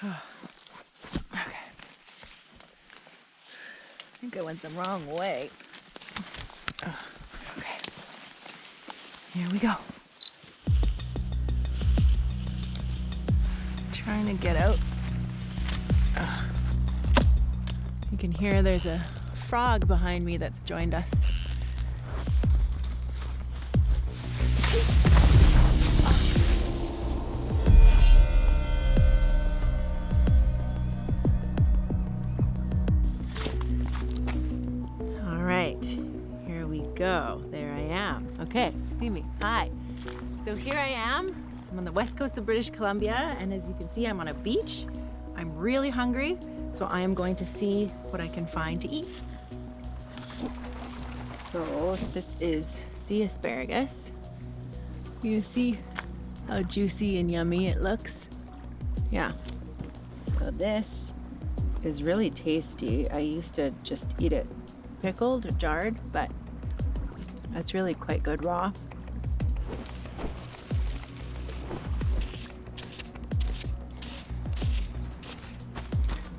Okay. I think I went the wrong way. Okay. Here we go. Trying to get out. You can hear there's a frog behind me that's joined us. All right, here we go. There I am. Okay, see me. Hi. So here I am. I'm on the west coast of British Columbia, and as you can see, I'm on a beach. I'm really hungry, so I am going to see what I can find to eat. So this is sea asparagus. You see how juicy and yummy it looks? Yeah. So this is really tasty. I used to just eat it pickled or jarred, but that's really quite good raw.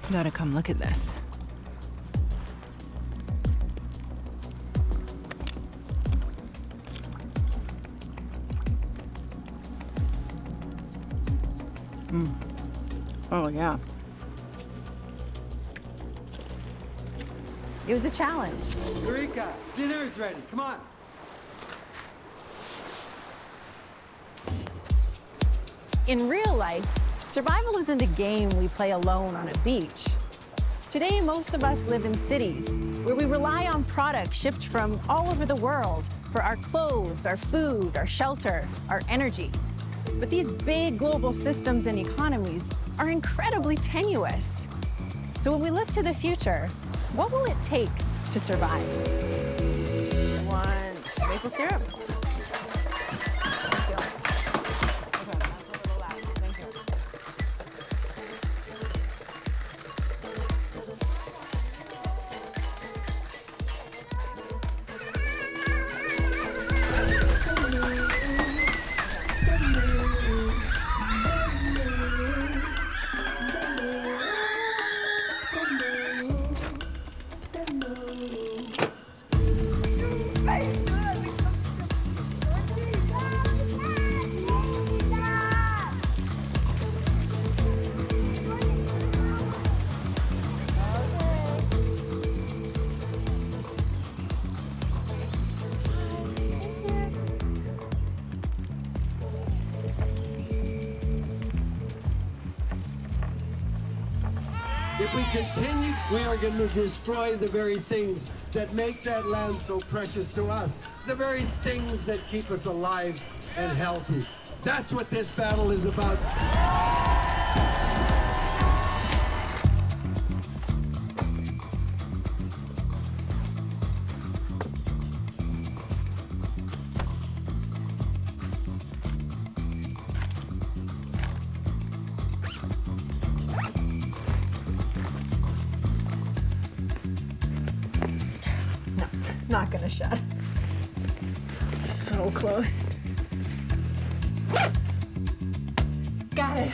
You gotta come look at this. Oh yeah. It was a challenge. Eureka, dinner is ready. Come on. In real life, survival isn't a game we play alone on a beach. Today, most of us live in cities where we rely on products shipped from all over the world for our clothes, our food, our shelter, our energy. But these big global systems and economies are incredibly tenuous. So when we look to the future, what will it take to survive? I want maple syrup. Thank you. Okay, that's a little loud. Thank you. If we continue, we are going to destroy the very things that make that land so precious to us. The very things that keep us alive and healthy. That's what this battle is about. Not gonna shut. So close. Got it.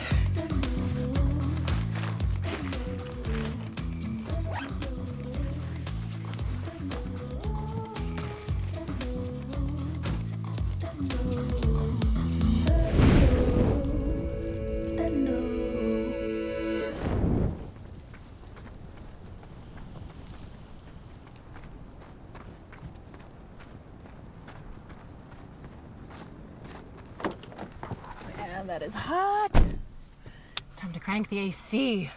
Man, that is hot. Time to crank the AC.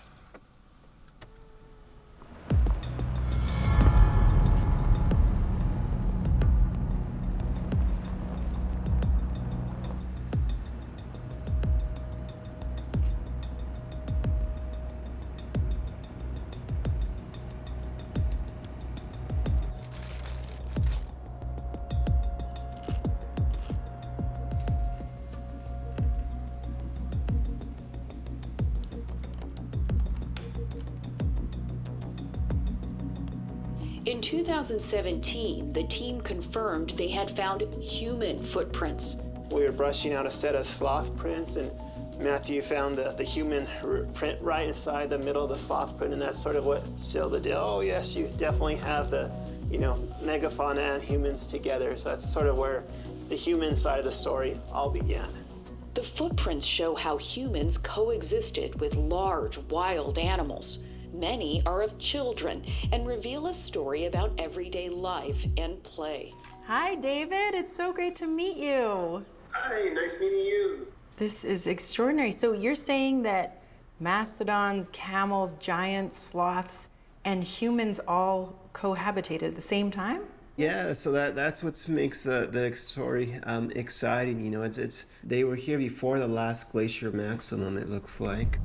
In 2017, the team confirmed they had found human footprints. We were brushing out a set of sloth prints, and Matthew found the human print right inside the middle of the sloth print, and that's sort of what sealed the deal. Oh yes, you definitely have the, megafauna and humans together. So that's sort of where the human side of the story all began. The footprints show how humans coexisted with large, wild animals. Many are of children and reveal a story about everyday life and play. Hi, David. It's so great to meet you. Hi, nice meeting you. This is extraordinary. So you're saying that mastodons, camels, giants, sloths, and humans all cohabitated at the same time? Yeah, so that's what makes the story exciting. It's they were here before the last glacier maximum, it looks like.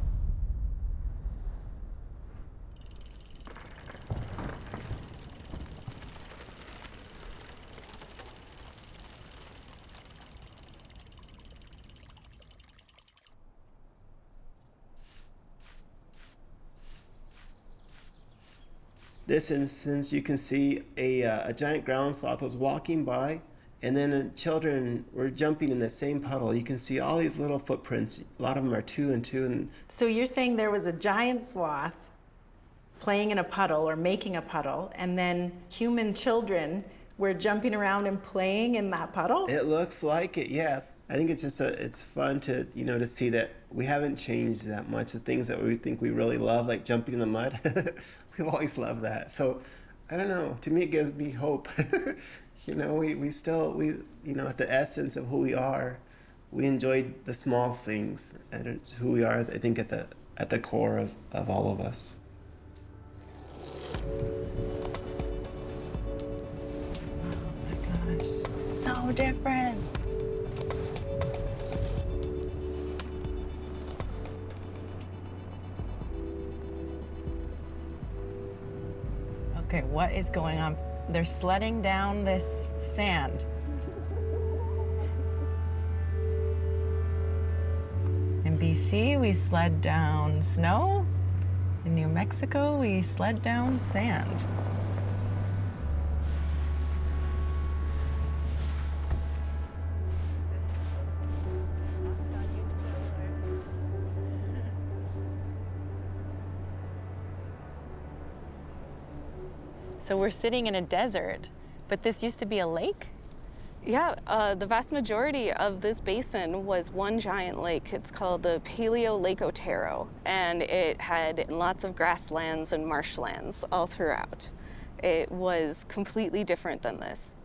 This instance, you can see a giant ground sloth was walking by, and then children were jumping in the same puddle. You can see all these little footprints. A lot of them are 2 and 2. And So you're saying there was a giant sloth playing in a puddle or making a puddle, and then human children were jumping around and playing in that puddle? it looks like it, yeah. I think it's just it's fun to to see that we haven't changed that much. The things that we think we really love, like jumping in the mud, we've always loved that. So I don't know. To me, it gives me hope. We still at the essence of who we are, we enjoy the small things, and it's who we are. I think at the core of all of us. Oh my gosh, so different. Okay, what is going on? They're sledding down this sand. In BC, we sled down snow. In New Mexico, we sled down sand. So we're sitting in a desert, but this used to be a lake? Yeah, the vast majority of this basin was one giant lake. It's called the Paleo Lake Otero, and it had lots of grasslands and marshlands all throughout. It was completely different than this.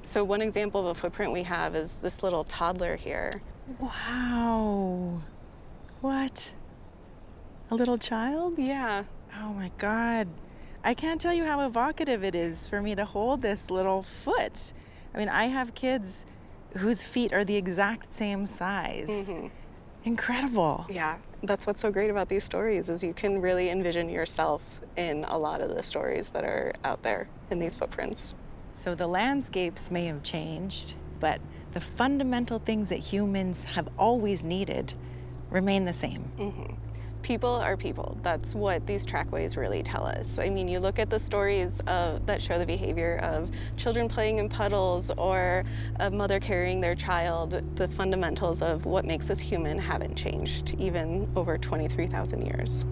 So one example of a footprint we have is this little toddler here. Wow. What? A little child? Yeah. Oh my God. I can't tell you how evocative it is for me to hold this little foot. I mean, I have kids whose feet are the exact same size. Mm-hmm. Incredible. Yeah, that's what's so great about these stories is you can really envision yourself in a lot of the stories that are out there in these footprints. So the landscapes may have changed, but the fundamental things that humans have always needed remain the same. Mm-hmm. People are people. That's what these trackways really tell us. I mean, you look at the stories that show the behavior of children playing in puddles or a mother carrying their child. The fundamentals of what makes us human haven't changed, even over 23,000 years.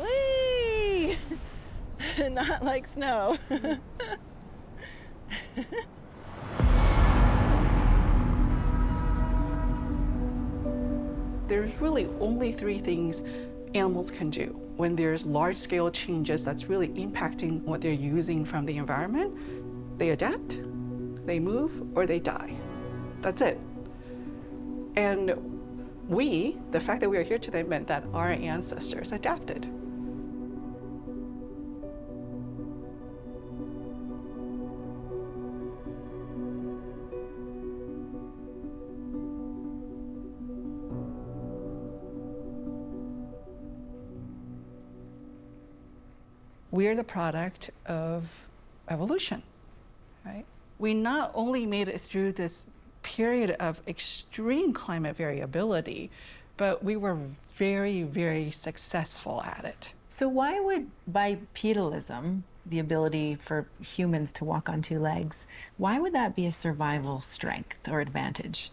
Whee! Not like snow. There's really only 3 things animals can do when there's large-scale changes that's really impacting what they're using from the environment. They adapt, they move, or they die. That's it. And the fact that we are here today meant that our ancestors adapted. we're the product of evolution, right? We not only made it through this period of extreme climate variability, but we were very, very successful at it. So why would bipedalism, the ability for humans to walk on two legs, why would that be a survival strength or advantage?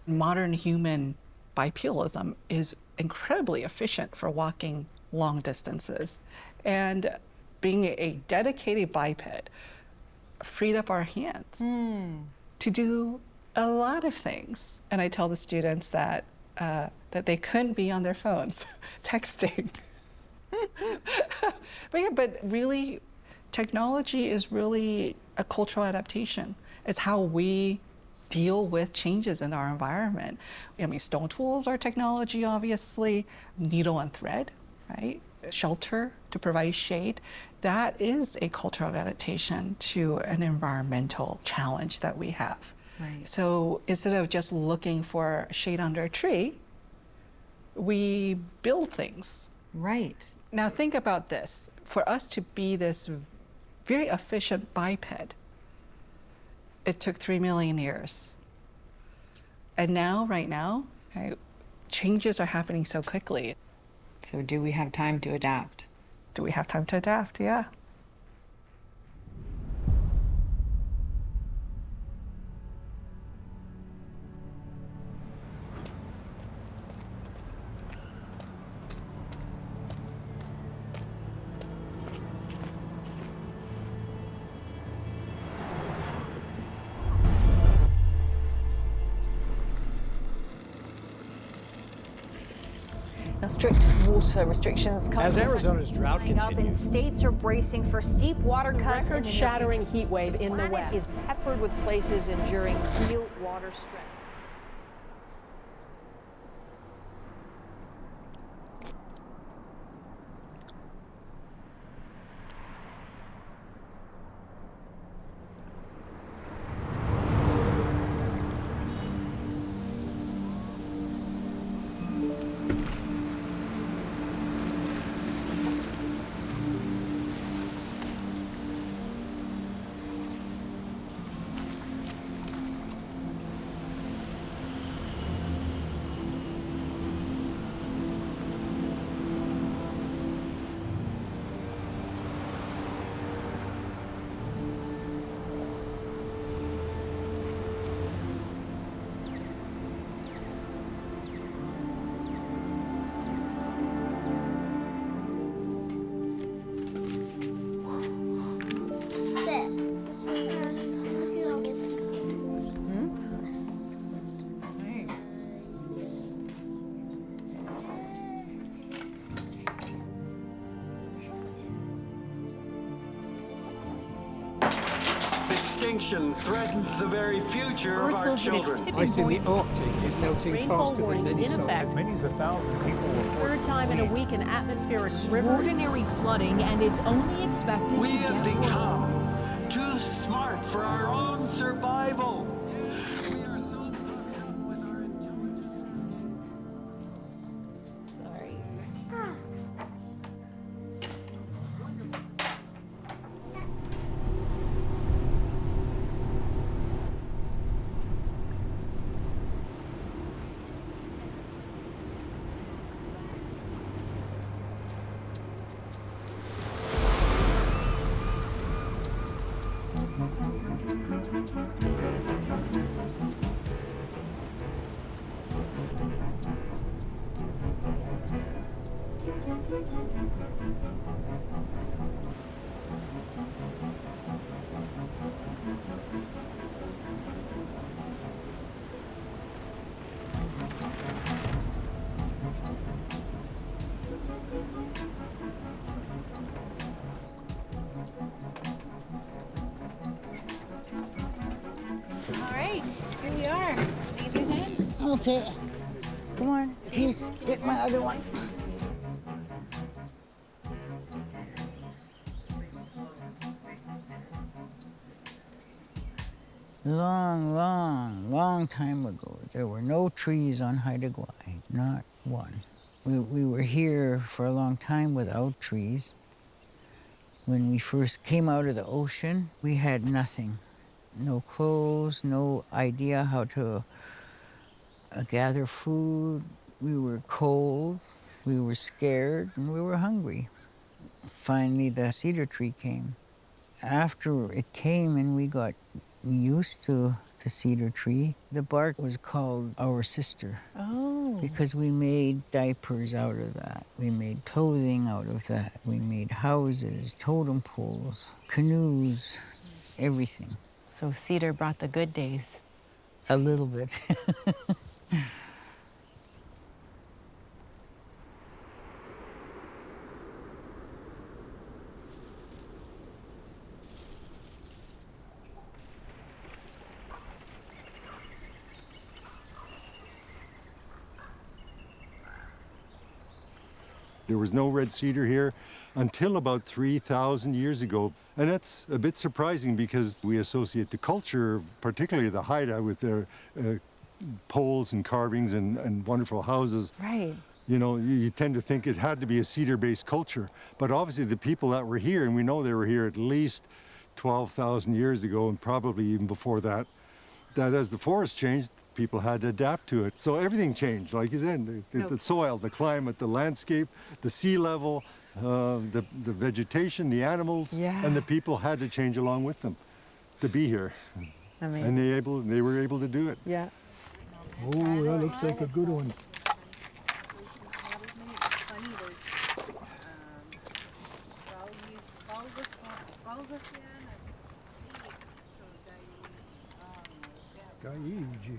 Modern human bipedalism is incredibly efficient for walking long distances. And being a dedicated biped freed up our hands to do a lot of things. And I tell the students that that they couldn't be on their phones texting. but really, technology is really a cultural adaptation. It's how we deal with changes in our environment. I mean, stone tools are technology, obviously, needle and thread, right? Shelter to provide shade. That is a cultural adaptation to an environmental challenge that we have. Right. So instead of just looking for shade under a tree, we build things. Right. Now think about this. For us to be this very efficient biped, it took 3 million years. And now, right now, right, changes are happening so quickly. So do we have time to adapt? Do we have time to adapt? Yeah. Now, strict water restrictions come as Arizona's drought up, and continues. states are bracing for steep water cuts. Record-shattering heat wave in the West is peppered with places enduring real water stress. Extinction threatens the very future of our children. Ice in the Arctic is melting Rainfall faster than warnings many in summers. effect. As many as 1,000 people were forced Third time in a week, an atmospheric river. Extraordinary flooding, and it's only expected We to have get worse. become too smart for our own survival. Sorry. All right, here we are. Okay. Come on, Tease, get my other one. Long time ago, there were no trees on Haida Gwaii, not one. We were here for a long time without trees. When we first came out of the ocean, we had nothing. No clothes, no idea how to gather food. We were cold, we were scared, and we were hungry. Finally, the cedar tree came. After it came and we got used to the cedar tree, the bark was called our sister. Oh. Because we made diapers out of that. We made clothing out of that. We made houses, totem poles, canoes, everything. So cedar brought the good days. A little bit. There was no red cedar here until about 3,000 years ago. And that's a bit surprising because we associate the culture, particularly the Haida, with their poles and carvings and wonderful houses. Right. You know, you tend to think it had to be a cedar-based culture. But obviously the people that were here, and we know they were here at least 12,000 years ago and probably even before that, that as the forest changed, people had to adapt to it. So everything changed, like you said, the soil, the climate, the landscape, the sea level, the vegetation, the animals, and the people had to change along with them to be here. Amazing. And they were able to do it. Yeah. Oh, that looks like a good one. Gaiji.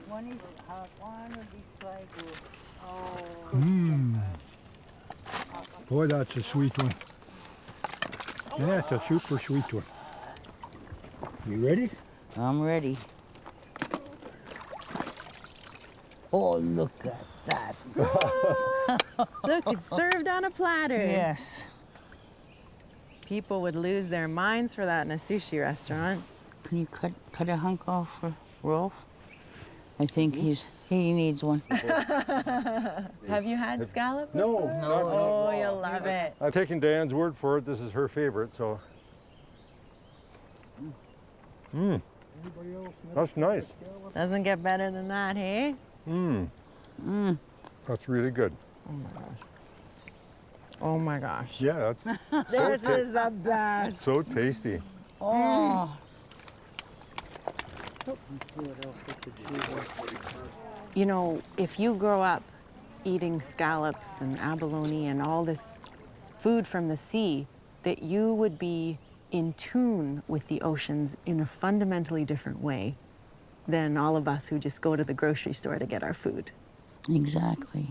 One is hot, one would be sligo. Mmm. Boy, that's a sweet one. Yeah, it's a super sweet one. You ready? I'm ready. Oh, look at that. Look, it's served on a platter. Yes. People would lose their minds for that in a sushi restaurant. Can you cut a hunk off for Rolf? I think he needs one. Have you had scallop? No. Oh, you'll love it. I'm taking Diane's word for it. This is her favorite, so. Mmm. That's nice. Doesn't get better than that, hey? Mmm. Mmm. That's really good. Oh my gosh. Oh my gosh. Yeah, that's This is the best. so tasty. Oh. You know, if you grow up eating scallops and abalone and all this food from the sea, that you would be in tune with the oceans in a fundamentally different way than all of us who just go to the grocery store to get our food. Exactly.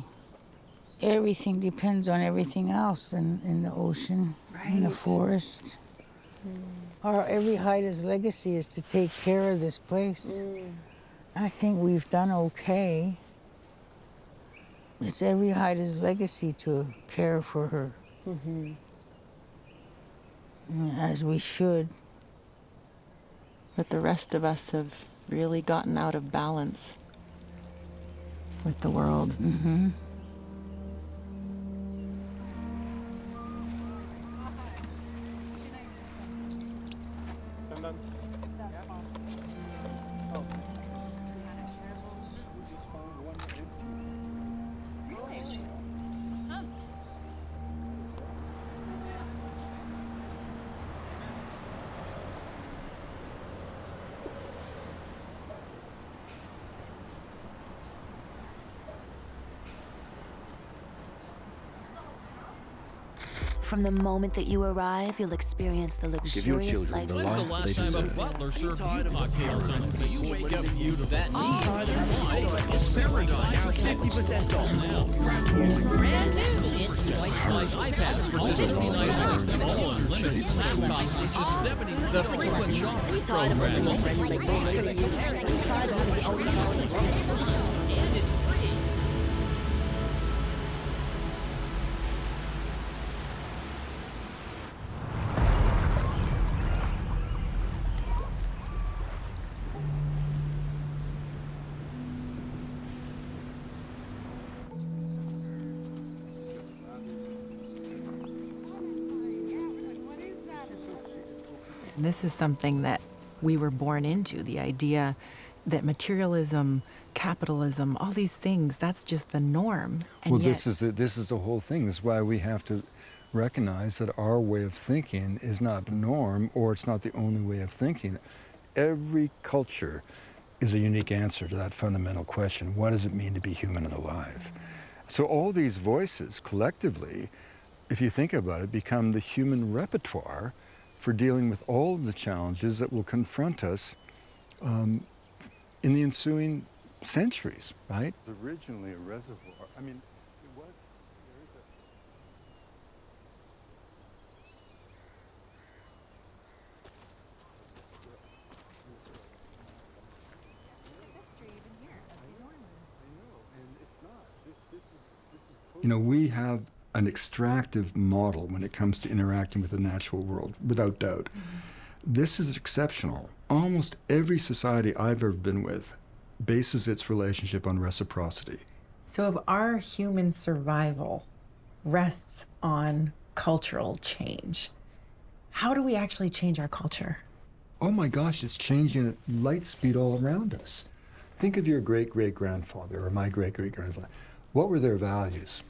Everything depends on everything else in the ocean, in the forest. Every Haida's legacy is to take care of this place. I think we've done okay. It's every Haida's legacy to care for her. As we should. But the rest of us have really gotten out of balance with the world. From the moment that you arrive, you'll experience the luxurious lifestyle. When's the last time a butler served you cocktails on the You wake up beautiful. That means it's paradise. 50% off now. Brand new. Like iPads for just $79. All unlimited. Laptops for just $70. The frequent shopping program. And this is something that we were born into, the idea that materialism, capitalism, all these things, that's just the norm. And well, yet, this is the whole thing. This is why we have to recognize that our way of thinking is not the norm, or it's not the only way of thinking. Every culture is a unique answer to that fundamental question. What does it mean to be human and alive? So all these voices collectively, if you think about it, become the human repertoire for dealing with all of the challenges that will confront us in the ensuing centuries, right? It's originally a reservoir. I mean, it was, there is You know, we have an extractive model when it comes to interacting with the natural world, without doubt. This is exceptional. Almost every society I've ever been with bases its relationship on reciprocity. So if our human survival rests on cultural change, how do we actually change our culture? Oh my gosh, it's changing at light speed all around us. Think of your great-great-grandfather or my great-great-grandfather. What were their values?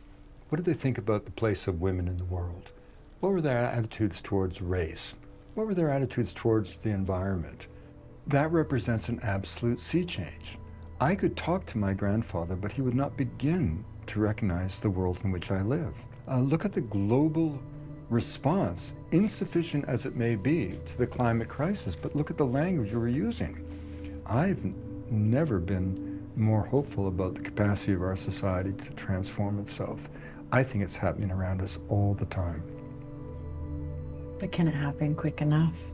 What did they think about the place of women in the world? What were their attitudes towards race? What were their attitudes towards the environment? That represents an absolute sea change. I could talk to my grandfather, but he would not begin to recognize the world in which I live. Look at the global response, insufficient as it may be, to the climate crisis, but look at the language we're using. I've never been more hopeful about the capacity of our society to transform itself. I think it's happening around us all the time. But can it happen quick enough?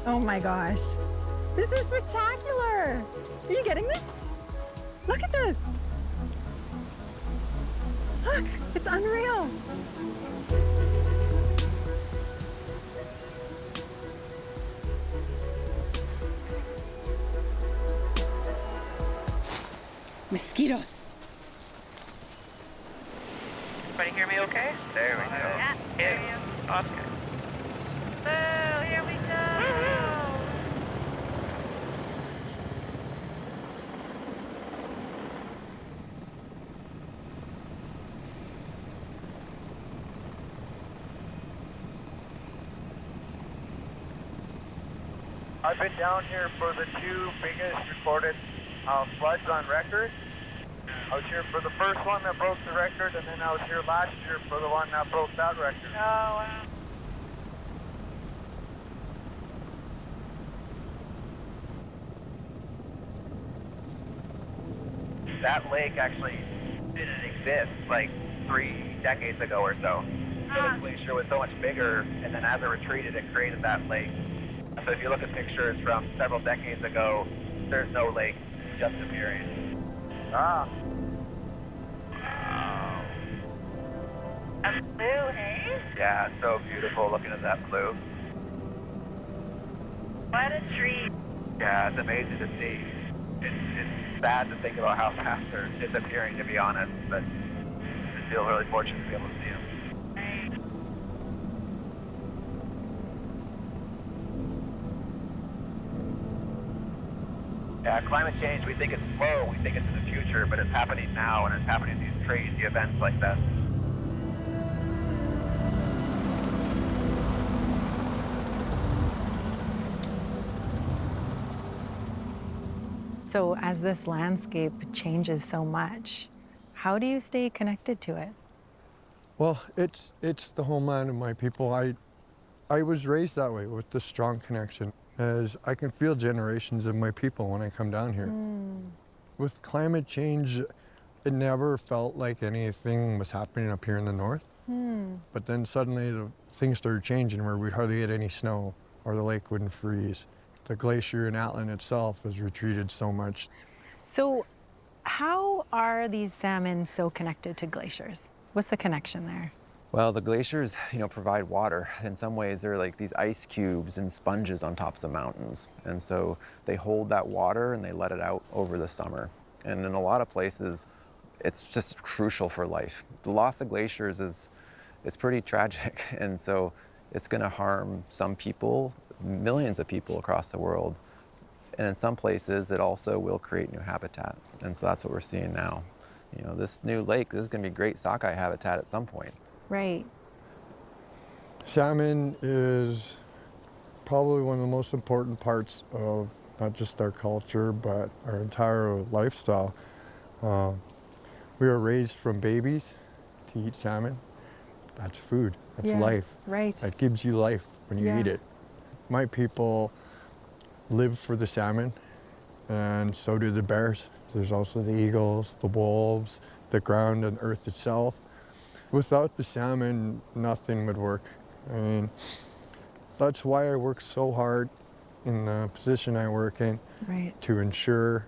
Oh my gosh, this is spectacular. Are you getting this? Look at this. Look, it's unreal. Mosquitoes. Everybody hear me okay? There we go. Yeah, there we go. Oscar. Oh, here we go. I've been down here for the two biggest recorded floods on record. I was here for the first one that broke the record, and then I was here last year for the one that broke that record. Oh, wow. That lake actually didn't exist like 3 decades ago or so. The glacier was so much bigger, and then as it retreated, it created that lake. So if you look at pictures from several decades ago, there's no lake, it's just appearing. Ah. Wow. A blue, hey? Yeah, it's so beautiful looking at that blue. What a treat. Yeah, it's amazing to see. It's sad to think about how fast they're disappearing, to be honest, but feel really fortunate to be able to see them. Yeah, climate change, we think it's slow, we think it's in the future, but it's happening now, and it's happening in these crazy events like that. So as this landscape changes so much, how do you stay connected to it? Well, it's the homeland of my people. I was raised that way with this strong connection, as I can feel generations of my people when I come down here. With climate change, it never felt like anything was happening up here in the north. But then suddenly things started changing where we'd hardly get any snow or the lake wouldn't freeze. The glacier in Atlin itself has retreated so much. So how are these salmon so connected to glaciers? What's the connection there? Well, the glaciers, provide water. In some ways, they're like these ice cubes and sponges on tops of mountains. And so they hold that water and they let it out over the summer. And in a lot of places, it's just crucial for life. The loss of glaciers it's pretty tragic. And so it's gonna harm some people, millions of people across the world. And in some places, it also will create new habitat. And so that's what we're seeing now. This new lake, this is gonna be great sockeye habitat at some point. Right. Salmon is probably one of the most important parts of not just our culture, but our entire lifestyle. We are raised from babies to eat salmon. That's food, that's life. Right. That gives you life when you eat it. My people live for the salmon, and so do the bears. There's also the eagles, the wolves, the ground and earth itself. Without the salmon, nothing would work. I mean, that's why I work so hard in the position I work in, to ensure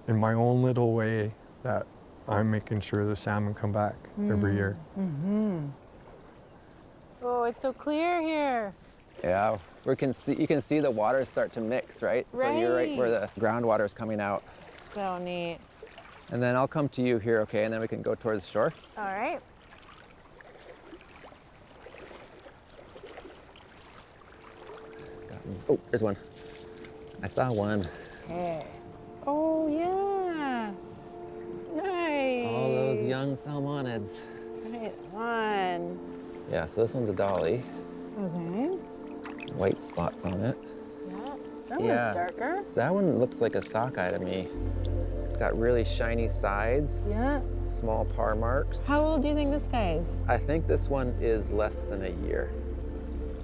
in my own little way that I'm making sure the salmon come back every year. Oh, it's so clear here. Yeah, you can see the water start to mix, right? So you're right where the groundwater is coming out. So neat. And then I'll come to you here, okay? And then we can go towards the shore. All right. Oh, there's one. I saw one. Okay. Oh, yeah. Nice. All those young salmonids. Right on. Yeah, so this one's a dolly. Okay. White spots on it. Yeah, that one's darker. That one looks like a sockeye to me. It's got really shiny sides. Yeah. Small par marks. How old do you think this guy is? I think this one is less than a year.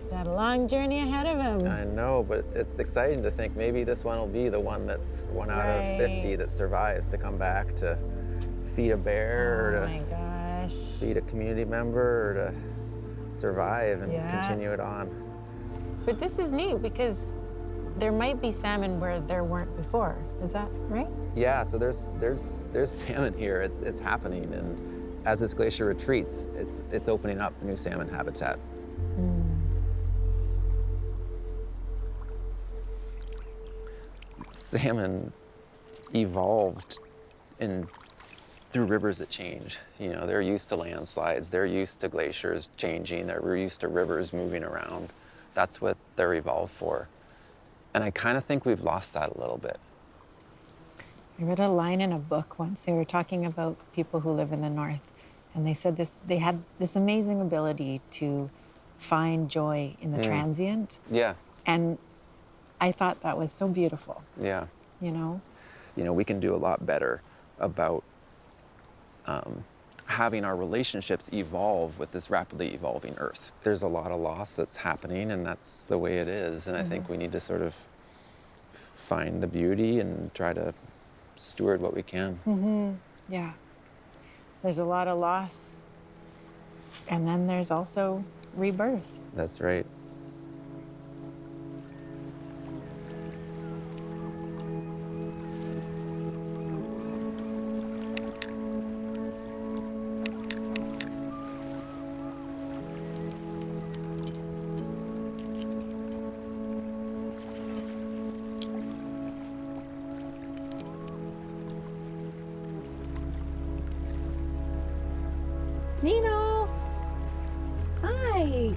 He's got a long journey ahead of him. I know, but it's exciting to think maybe this one will be the one that's one out of 50 that survives to come back to feed a bear or to feed a community member or to survive and continue it on. But this is neat because there might be salmon where there weren't before. Is that right? Yeah, so there's salmon here. It's happening, and as this glacier retreats, it's opening up new salmon habitat. Salmon evolved through rivers that change. They're used to landslides, they're used to glaciers changing, they're used to rivers moving around. That's what they're evolved for. And I kind of think we've lost that a little bit. I read a line in a book once. They were talking about people who live in the north, and they said they had this amazing ability to find joy in the transient. Yeah. And I thought that was so beautiful. Yeah. We can do a lot better about having our relationships evolve with this rapidly evolving Earth. There's a lot of loss that's happening, and that's the way it is. And I think we need to sort of find the beauty and try to steward what we can. Yeah. There's a lot of loss. And then there's also rebirth. That's right. Nino! Hi!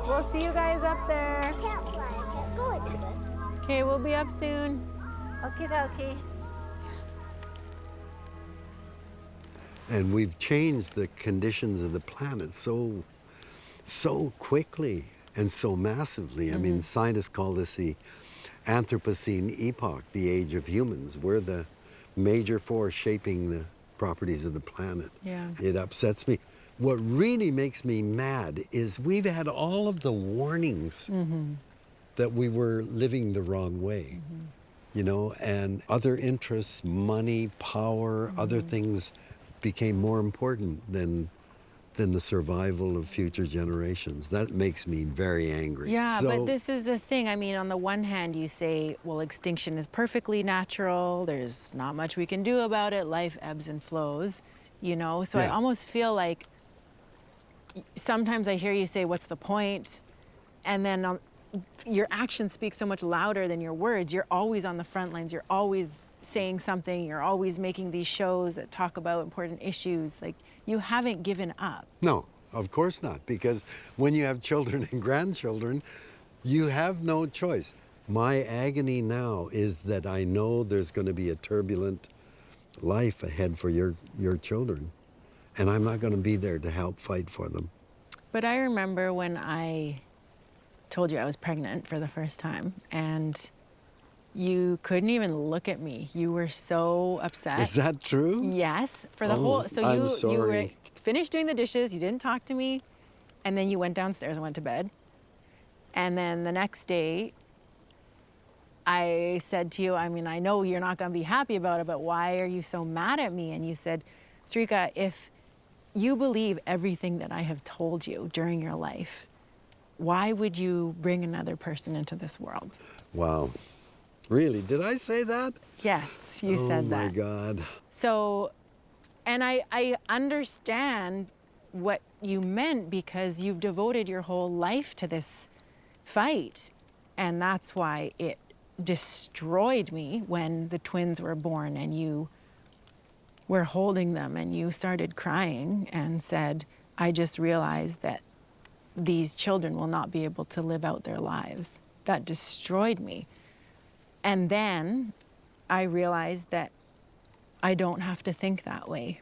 We'll see you guys up there. Okay, we'll be up soon. Okie dokie. And we've changed the conditions of the planet so quickly and so massively. I mean, scientists call this the Anthropocene epoch, the age of humans. We're the major force shaping the properties of the planet. Yeah. It upsets me. What really makes me mad is we've had all of the warnings that we were living the wrong way, you know, and other interests, money, power, other things became more important than the survival of future generations. That makes me very angry. Yeah, but this is the thing. I mean, on the one hand, you say, well, extinction is perfectly natural. There's not much we can do about it. Life ebbs and flows, you know? So I almost feel like sometimes I hear you say, what's the point? And then your actions speak so much louder than your words. You're always on the front lines. You're always saying something. You're always making these shows that talk about important issues. Like, you haven't given up. No, of course not, because when you have children and grandchildren, you have no choice. My agony now is that I know there's going to be a turbulent life ahead for your children, and I'm not going to be there to help fight for them. But I remember when I told you I was pregnant for the first time, and you couldn't even look at me. You were so upset. Is that true? Yes. For the whole, so I'm you sorry. were finished doing the dishes, you didn't talk to me, and then you went downstairs and went to bed. And then the next day, I said to you, I mean, I know you're not gonna be happy about it, but why are you so mad at me? And you said, Sarika, if you believe everything that I have told you during your life, why would you bring another person into this world? Wow. Really? Did I say that? Yes, you said that. Oh my God. So, and I understand what you meant because you've devoted your whole life to this fight. And that's why it destroyed me when the twins were born and you were holding them and you started crying and said, I just realized that these children will not be able to live out their lives. That destroyed me. And then I realized that I don't have to think that way,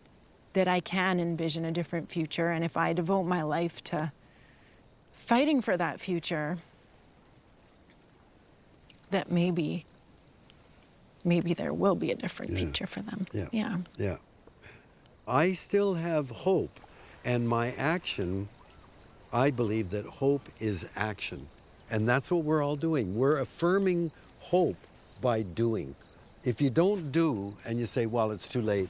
that I can envision a different future. And if I devote my life to fighting for that future, that maybe there will be a different future for them. Yeah. I still have hope, and my action, I believe that hope is action. And that's what we're all doing. We're affirming hope by doing. If you don't do and you say, well, it's too late,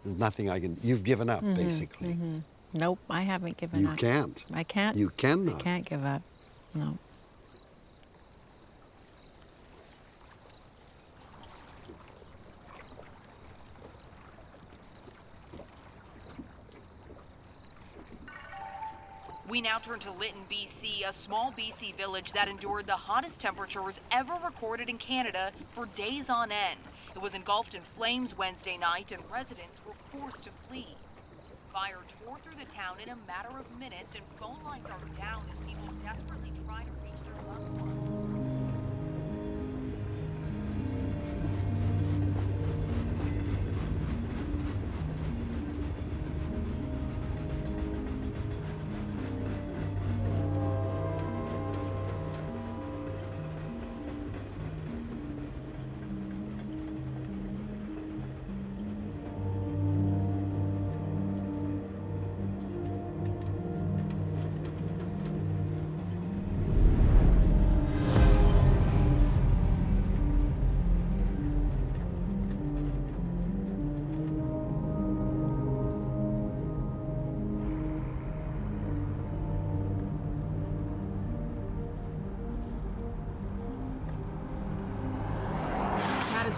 there's nothing I can, you've given up, basically. Nope, I haven't given up. You can't. I can't. You cannot. I can't give up. No. We now turn to Lytton, BC, a small BC village that endured the hottest temperatures ever recorded in Canada for days on end. It was engulfed in flames Wednesday night, and residents were forced to flee. Fire tore through the town in a matter of minutes, and phone lines are down as people desperately try to reach their loved ones.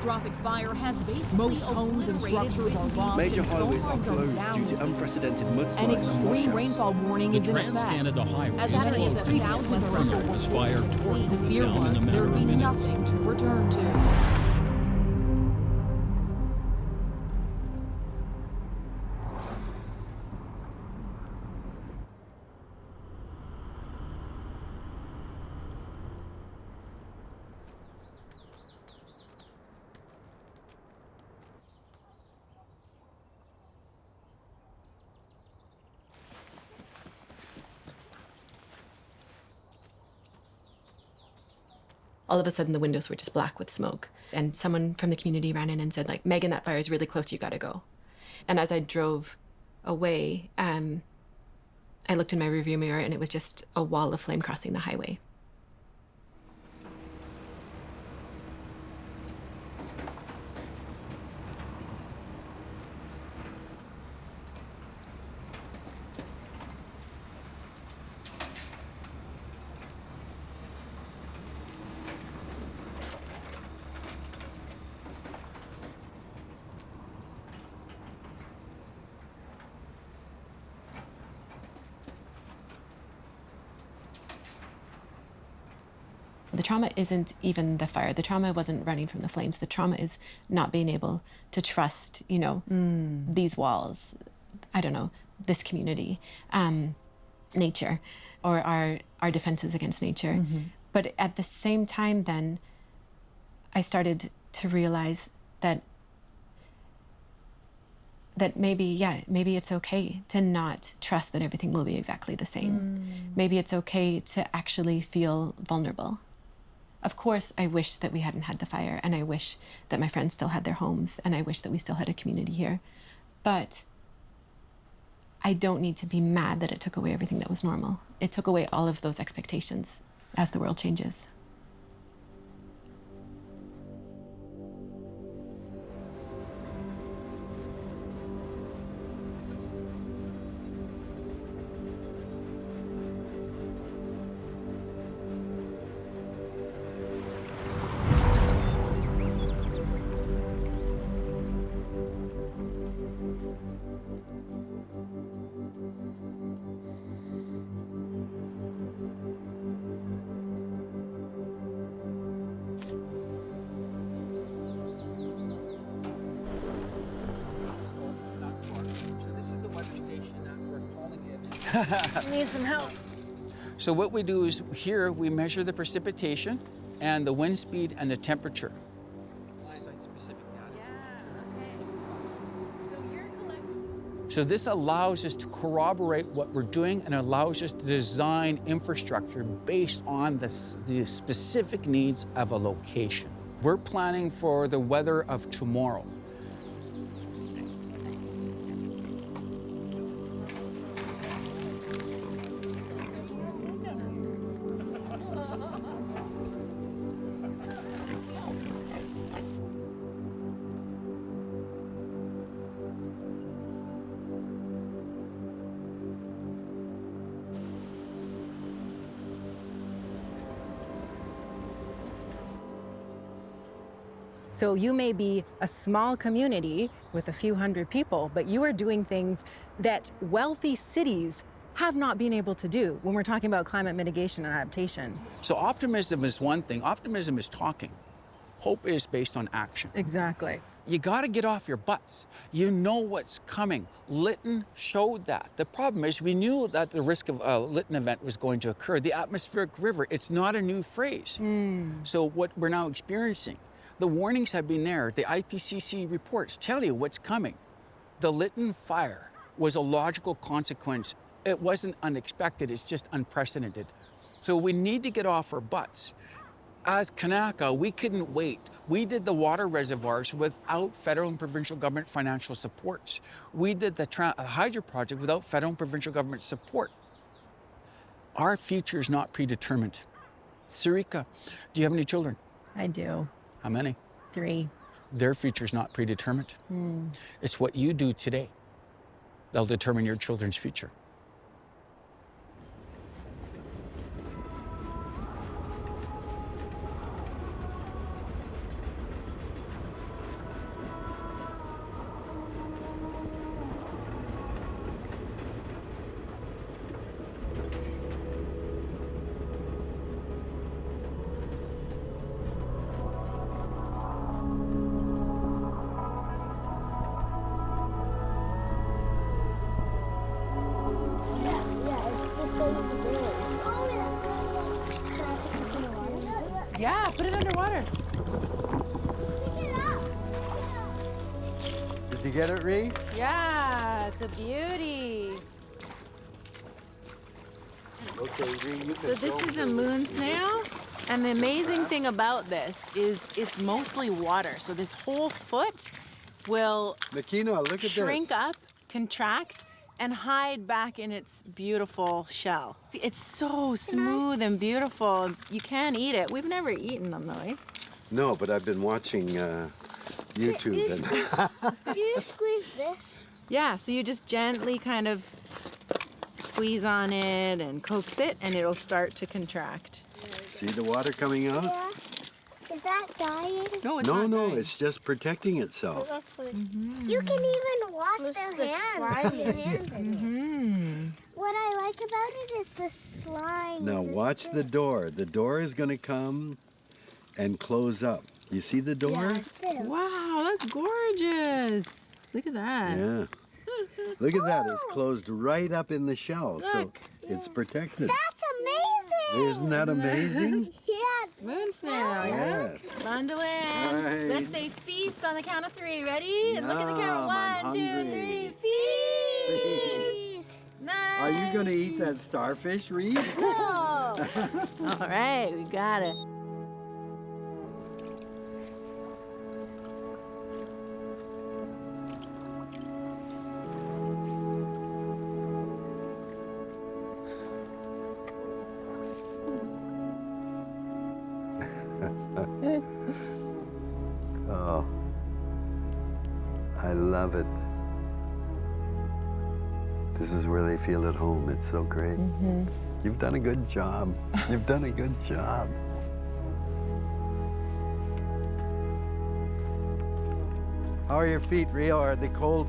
catastrophic fire has basically Most homes and structures are lost. Major and highways are phone lines closed down. due to unprecedented mudslides An and extreme washouts. rainfall warning The is in effect. Trans-Canada Highway As is many as closed in 3,000 from this fire tore The through fear town in a was matter there'd of be minutes. nothing to return to. All of a sudden, the windows were just black with smoke. And someone from the community ran in and said, like, Megan, that fire is really close, you gotta go. And as I drove away, I looked in my rearview mirror and it was just a wall of flame crossing the highway. The trauma isn't even the fire. The trauma wasn't running from the flames. The trauma is not being able to trust, you know, these walls, I don't know, this community, nature, or our defenses against nature. Mm-hmm. But at the same time then, I started to realize that maybe it's okay to not trust that everything will be exactly the same. Maybe it's okay to actually feel vulnerable. Of course, I wish that we hadn't had the fire, and I wish that my friends still had their homes, and I wish that we still had a community here. But I don't need to be mad that it took away everything that was normal. It took away all of those expectations as the world changes. Need some help. So what we do is here we measure the precipitation and the wind speed and the temperature. So this allows us to corroborate what we're doing and allows us to design infrastructure based on the specific needs of a location. We're planning for the weather of tomorrow. So you may be a small community with a few hundred people, but you are doing things that wealthy cities have not been able to do when we're talking about climate mitigation and adaptation. So optimism is one thing. Optimism is talking. Hope is based on action. Exactly. You got to get off your butts. You know what's coming. Lytton showed that. The problem is we knew that the risk of a Lytton event was going to occur. The atmospheric river, it's not a new phrase. So what we're now experiencing, the warnings have been there. The IPCC reports tell you what's coming. The Lytton fire was a logical consequence. It wasn't unexpected, it's just unprecedented. So we need to get off our butts. As Kanaka, we couldn't wait. We did the water reservoirs without federal and provincial government financial supports. We did the hydro project without federal and provincial government support. Our future is not predetermined. Sarika, do you have any children? I do. How many? 3. Their future's not predetermined. It's what you do today that'll determine your children's future. put it underwater. Did you get it, Ree? Yeah, it's a beauty. Okay, Ree, you So can this is a moon snail, and the amazing thing about this is it's mostly water. So this whole foot will Makina, look at shrink this. up, contract, and hide back in its beautiful shell. It's so smooth and beautiful. You can eat it. We've never eaten them though, eh? No, but I've been watching YouTube. Do you squeeze this? Yeah, so you just gently kind of squeeze on it and coax it, and it'll start to contract. See the water coming out? Yeah. Is that dying? No, it's No, not no, dying. it's just protecting itself. You can even wash the hands. Your hands in it. What I like about it is the slime. Now watch the door. The door is going to come and close up. You see the door? Wow, that's gorgeous. Look at that. Yeah. Look at that. It's closed right up in the shell, so it's protected. That's amazing. Isn't that amazing? Yeah. Moon snail, yeah? Yes. Bundle in. Right. Let's say feast on the count of 3. Ready? And look at the camera. I'm 1, 2, hungry. 3. Feast. Nice. Are you going to eat that starfish, Reed? No. All right, we got it. Oh, I love it. This is where they feel at home. It's so great. You've done a good job. You've done a good job. How are your feet, Rio? Are they cold?